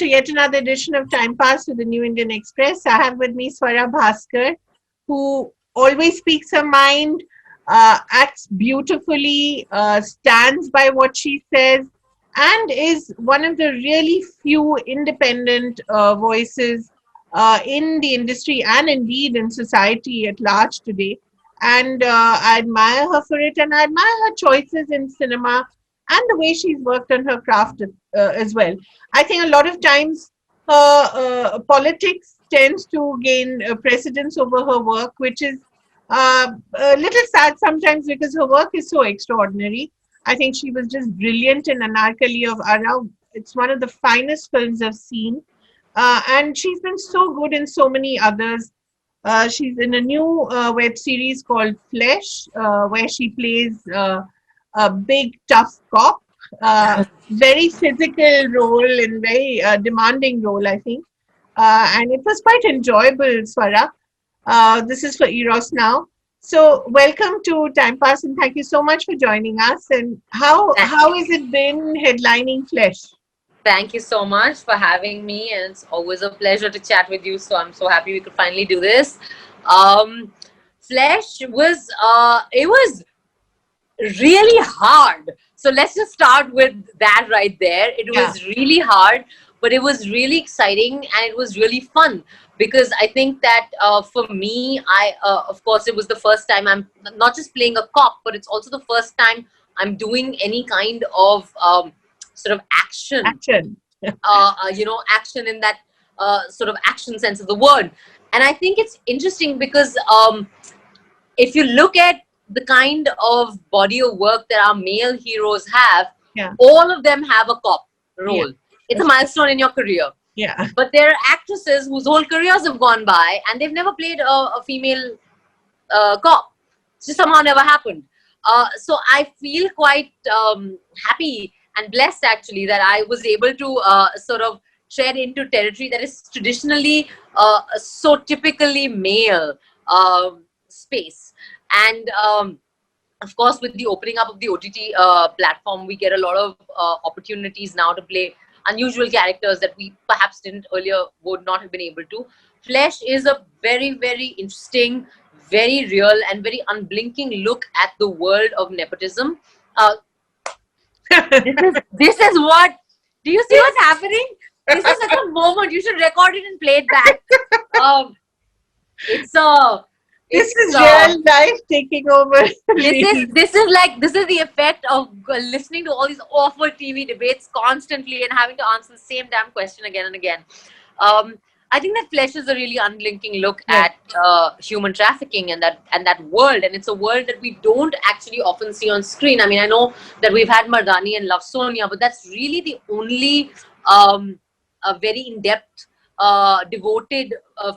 to yet another edition of Time Pass with the New Indian Express. I have with me Swara Bhaskar, who always speaks her mind, acts beautifully, stands by what she says, and is one of the really few independent voices in the industry and indeed in society at large today. And I admire her for it, and I admire her choices in cinema and the way she's worked on her craft as well. I think a lot of times politics tends to gain precedence over her work, which is a little sad sometimes because her work is so extraordinary. I think she was just brilliant in Anarkali of Ara. It's one of the finest films I've seen. And she's been so good in so many others. She's in a new web series called Flesh, where she plays a big, tough cop. Very physical role and very demanding role, I think. And it was quite enjoyable, Swara. This is for Eros now. So, welcome to Time Pass, and thank you so much for joining us. And how has it been headlining Flesh? Thank you so much for having me, and it's always a pleasure to chat with you. So I'm so happy we could finally do this. Um, Flesh was it was really hard. So let's just start with that right there. It Yeah. was really hard, but it was really exciting and it was really fun because I think that for me, of course, it was the first time I'm not just playing a cop, but it's also the first time I'm doing any kind of sort of Action. action in that sort of action sense of the word. And I think it's interesting because if you look at the kind of body of work that our male heroes have, Yeah. all of them have a cop role. Yeah. It's a milestone in your career. Yeah. But there are actresses whose whole careers have gone by and they've never played a female cop. It just somehow never happened. So I feel quite happy and blessed actually that I was able to sort of tread into territory that is traditionally so typically male space. And of course, with the opening up of the OTT platform, we get a lot of opportunities now to play unusual characters that we perhaps didn't earlier, would not have been able to. Flesh is a very, very interesting, very real and very unblinking look at the world of nepotism. This is what, do you see what's happening? This is such a moment. You should record it and play it back. This is real life taking over. This is the effect of listening to all these awful TV debates constantly and having to answer the same damn question again and again. I think that Flesh is a really unblinking look at human trafficking and that world, and it's a world that we don't actually often see on screen. I mean, I know that we've had Mardani and Love Sonia, but that's really the only a very in-depth, devoted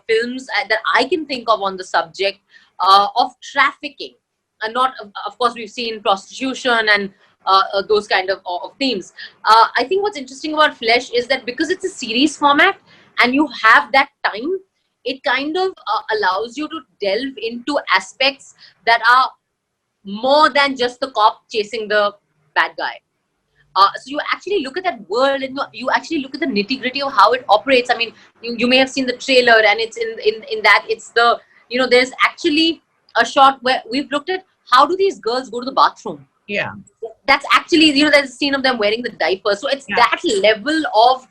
films that I can think of on the subject of trafficking. And not, of course, we've seen prostitution and those kind of themes. I think what's interesting about Flesh is that because it's a series format and you have that time, it kind of allows you to delve into aspects that are more than just the cop chasing the bad guy. So you actually look at that world and you actually look at the nitty gritty of how it operates. I mean, you may have seen the trailer, and it's in that it's the, there's actually a shot where we've looked at how do these girls go to the bathroom. Yeah. That's actually, there's a scene of them wearing the diaper. So it's that level of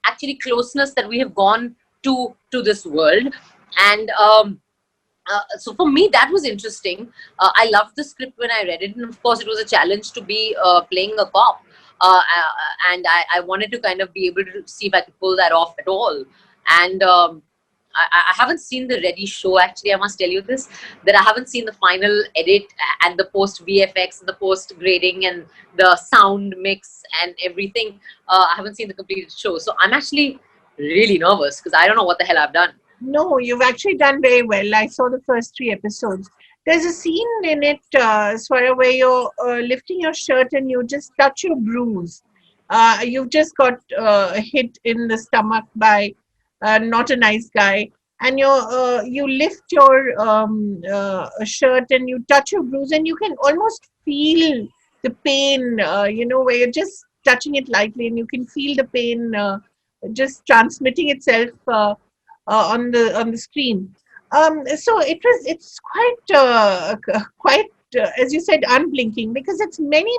actually closeness that we have gone to this world. And so for me, that was interesting. I loved the script when I read it. And of course, it was a challenge to be playing a cop. And I wanted to kind of be able to see if I could pull that off at all. And I haven't seen the ready show, actually. I must tell you this, that I haven't seen the final edit and the post VFX and the post grading and the sound mix and everything. I haven't seen the completed show. So I'm actually really nervous because I don't know what the hell I've done. No, you've actually done very well. I saw the first 3 episodes. There's a scene in it, Swara, where you're lifting your shirt and you just touch your bruise. You've just got hit in the stomach by not a nice guy, and you lift your shirt and you touch your bruise, and you can almost feel the pain. Where you're just touching it lightly, and you can feel the pain just transmitting itself on the screen. So it's quite as you said, unblinking, because it's many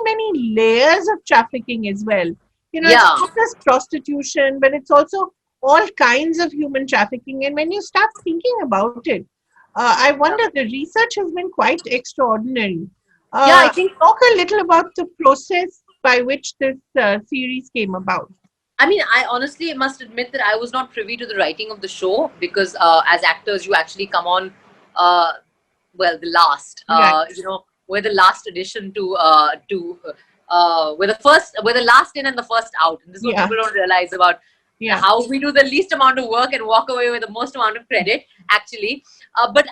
layers of trafficking as well. It's Yeah. not just prostitution, but it's also all kinds of human trafficking. And when you start thinking about it, I wonder, the research has been quite extraordinary. Yeah, I think, Talk a little about the process by which this series came about. I mean, I honestly must admit that I was not privy to the writing of the show because as actors, you actually come on, uh, well, the last, Right. we're the last addition we're the last in and the first out. And this is what Yeah. people don't realize about Yeah. how we do the least amount of work and walk away with the most amount of credit, actually. But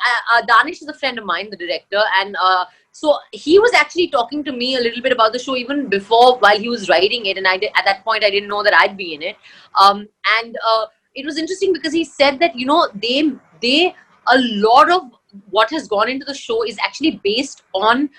Danish is a friend of mine, the director, and so he was actually talking to me a little bit about the show even before, while he was writing it, and at that point I didn't know that I'd be in it. And it was interesting because he said that they a lot of what has gone into the show is actually based um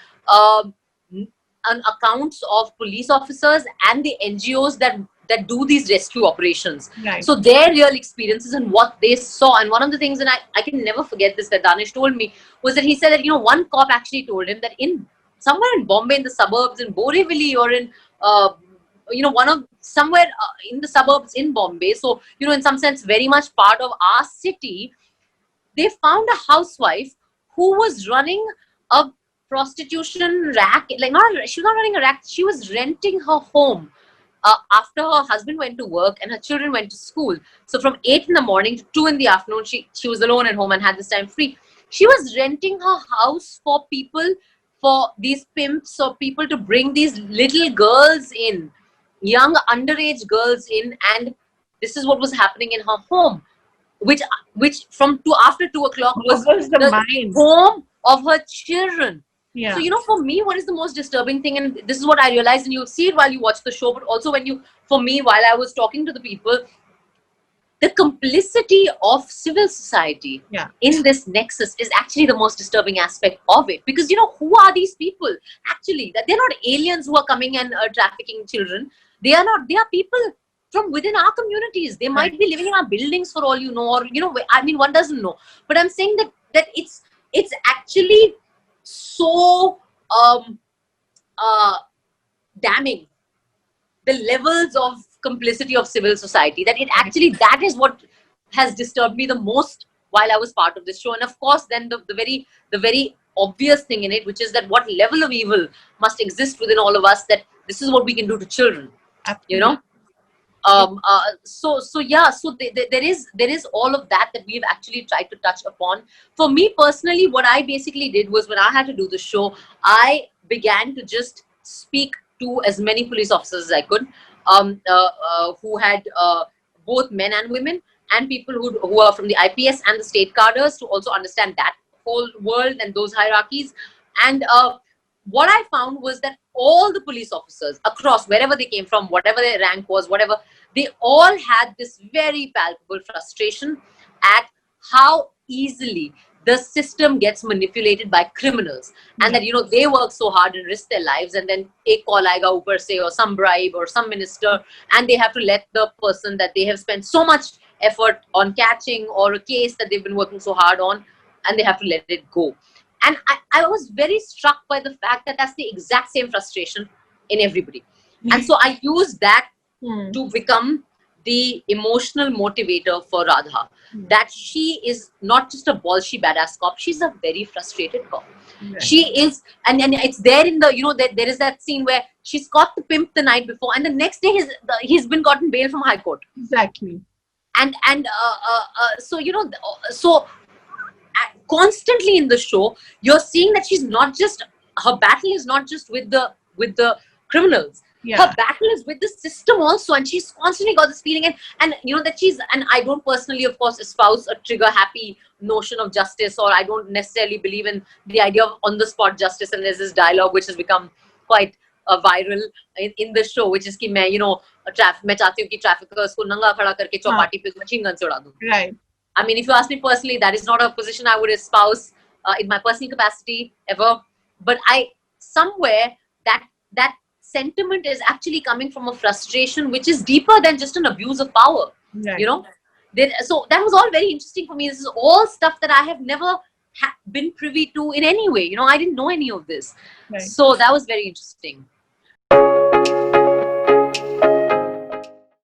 on accounts of police officers and the NGOs that do these rescue operations. Right. So their real experiences and what they saw. And one of the things, and I can never forget this, that Danish told me, was that he said that, one cop actually told him that in somewhere in Bombay, in the suburbs, in Borivali, or in, one of somewhere in the suburbs in Bombay, so, in some sense, very much part of our city, they found a housewife who was running a prostitution racket. Like, she was not running a racket, she was renting her home after her husband went to work and her children went to school. So from 8 in the morning to 2 in the afternoon, she was alone at home and had this time free. She was renting her house for people, for these pimps or people to bring these little girls in, young underage girls in, and this is what was happening in her home, which from after 2 o'clock was What was the the mind? home of her children. Yeah. So, for me, what is the most disturbing thing, and this is what I realized, and you'll see it while you watch the show, but also for me, while I was talking to the people, the complicity of civil society Yeah. in this nexus is actually the most disturbing aspect of it. Because, who are these people? Actually, that they're not aliens who are coming and trafficking children. They are people from within our communities. They might be living in our buildings for all you know, or, I mean, one doesn't know. But I'm saying that it's actually so damning, the levels of complicity of civil society, that that is what has disturbed me the most while I was part of this show. And of course, then the very obvious thing in it, which is that what level of evil must exist within all of us, that this is what we can do to children. Absolutely. There is all of that we've actually tried to touch upon. For me personally, what I basically did was, when I had to do the show, I began to just speak to as many police officers as I could, who had both men and women, and people who are from the IPS and the state cadres, to also understand that whole world and those hierarchies. And what I found was that all the police officers across, wherever they came from, whatever their rank was, whatever, they all had this very palpable frustration at how easily the system gets manipulated by criminals. And that, they work so hard and risk their lives, and then ek call aayega upar se, or some bribe or some minister, and they have to let the person that they have spent so much effort on catching, or a case that they've been working so hard on, and they have to let it go. And I was very struck by the fact that that's the exact same frustration in everybody. And so I used that to become the emotional motivator for Radha. That she is not just a ballsy badass cop, she's a very frustrated cop. Right. She is, and it's there in the, there is that scene where she's caught the pimp the night before, and the next day he's been gotten bail from High Court. Exactly. And so constantly in the show, you're seeing that her battle is not just with the criminals. Yeah. Her battle is with the system also, and she's constantly got this feeling, and that and I don't personally, of course, espouse a trigger happy notion of justice, or I don't necessarily believe in the idea of on the spot justice. And there's this dialogue which has become quite viral in the show, which is कि मैं मैं चाहती हूँ कि traffickers को नंगा खड़ा करके चौपाटी पे machine gun से उड़ा दूँ. Right. I mean, if you ask me personally, that is not a position I would espouse in my personal capacity ever. But somewhere that sentiment is actually coming from a frustration which is deeper than just an abuse of power. Right. You know, so that was all very interesting for me. This is all stuff that I have never been privy to in any way. You know, I didn't know any of this. Right. So that was very interesting.